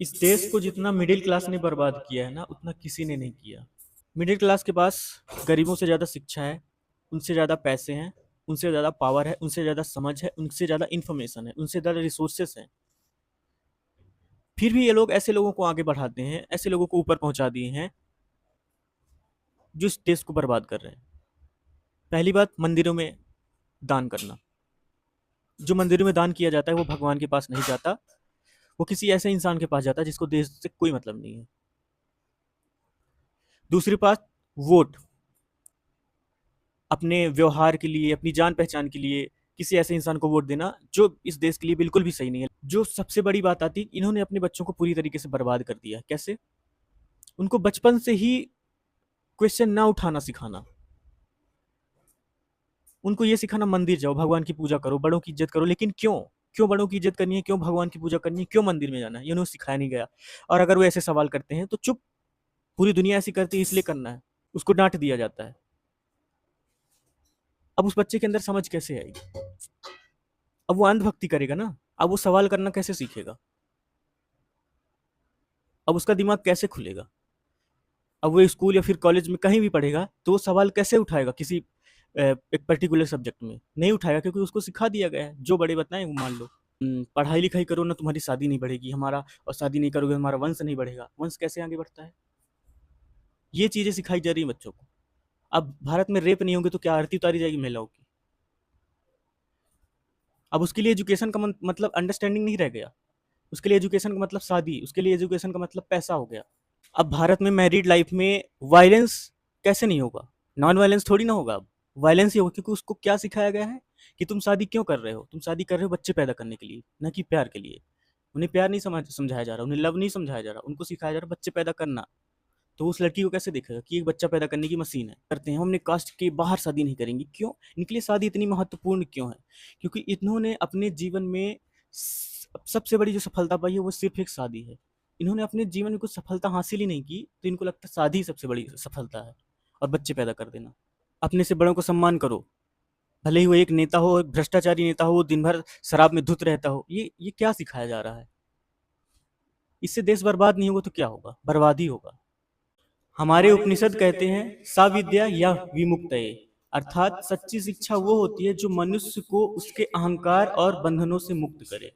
इस देश को जितना मिडिल क्लास ने बर्बाद किया है ना, उतना किसी ने नहीं किया। मिडिल क्लास के पास गरीबों से ज़्यादा शिक्षा है, उनसे ज़्यादा पैसे हैं, उनसे ज़्यादा पावर है, उनसे ज़्यादा समझ है, उनसे ज़्यादा इन्फॉर्मेशन है, उनसे ज़्यादा रिसोर्सेस हैं। फिर भी ये लोग ऐसे लोगों को आगे बढ़ाते हैं, ऐसे लोगों को ऊपर पहुंचा दिए हैं जो इस देश को बर्बाद कर रहे हैं। पहली बात, मंदिरों में दान करना। जो मंदिरों में दान किया जाता है वो भगवान के पास नहीं जाता, वो किसी ऐसे इंसान के पास जाता है जिसको देश से कोई मतलब नहीं है। दूसरी बात, वोट। अपने व्यवहार के लिए, अपनी जान पहचान के लिए किसी ऐसे इंसान को वोट देना जो इस देश के लिए बिल्कुल भी सही नहीं है। जो सबसे बड़ी बात आती, इन्होंने अपने बच्चों को पूरी तरीके से बर्बाद कर दिया। कैसे? उनको बचपन से ही क्वेश्चन ना उठाना सिखाना, उनको ये सिखाना मंदिर जाओ, भगवान की पूजा करो, बड़ों की इज्जत करो। लेकिन क्यों? क्यों बड़ों की इज्जत करनी है? क्यों भगवान की पूजा करनी है? क्यों मंदिर में जाना है? ये उन्हें सिखाया नहीं गया। और अगर वो ऐसे सवाल करते हैं तो चुप, पूरी दुनिया ऐसी करती है इसलिए करना है, उसको डांट दिया जाता है। अब उस बच्चे के अंदर समझ कैसे आएगी? अब वो अंधभक्ति करेगा ना, अब वो सवाल करना कैसे सीखेगा? अब उसका दिमाग कैसे खुलेगा? अब वो स्कूल या फिर कॉलेज में कहीं भी पढ़ेगा तो वो सवाल कैसे उठाएगा किसी एक पर्टिकुलर सब्जेक्ट में? नहीं उठाएगा, क्योंकि उसको सिखा दिया गया है, जो बड़े बताएं वो मान लो। पढ़ाई लिखाई करो ना, तुम्हारी शादी नहीं बढ़ेगी हमारा, और शादी नहीं करोगे हमारा वंश नहीं बढ़ेगा। वंश कैसे आगे बढ़ता है? ये चीजें सिखाई जा रही है बच्चों को। अब भारत में रेप नहीं होंगे तो क्या आरती उतारी जाएगी महिलाओं की? अब उसके लिए एजुकेशन का मतलब अंडरस्टैंडिंग नहीं रह गया। उसके लिए एजुकेशन का मतलब शादी, उसके लिए एजुकेशन का मतलब पैसा हो गया। अब भारत में मैरिड लाइफ में वायलेंस कैसे नहीं होगा? नॉन वायलेंस थोड़ी ना होगा, अब वायलेंस ही होगा, क्योंकि उसको क्या सिखाया गया है कि तुम शादी क्यों कर रहे हो? तुम शादी कर रहे हो बच्चे पैदा करने के लिए, ना कि प्यार के लिए। उन्हें प्यार नहीं समझाया जा रहा, उन्हें लव नहीं समझाया जा रहा, उनको सिखाया जा रहा बच्चे पैदा करना। तो उस लड़की को कैसे देखेगा कि एक बच्चा पैदा करने की मशीन है? करते हैं, हम अपने कास्ट के बाहर शादी नहीं करेंगे। क्यों? इनके लिए शादी इतनी महत्वपूर्ण क्यों है? क्योंकि इन्होंने अपने जीवन में सबसे बड़ी जो सफलता पाई है वो सिर्फ एक शादी है। इन्होंने अपने जीवन में कुछ सफलता हासिल ही नहीं की, तो इनको लगता है शादी ही सबसे बड़ी सफलता है, और बच्चे पैदा कर देना। अपने से बड़ों को सम्मान करो, भले ही वो एक नेता हो, एक भ्रष्टाचारी नेता हो, वो दिन भर शराब में धुत रहता हो। ये क्या सिखाया जा रहा है? इससे देश बर्बाद नहीं होगा तो क्या होगा? बर्बाद ही होगा। हमारे उपनिषद कहते हैं, सा विद्या या विमुक्तये, अर्थात सच्ची शिक्षा वो होती है जो मनुष्य को उसके अहंकार और बंधनों से मुक्त करे।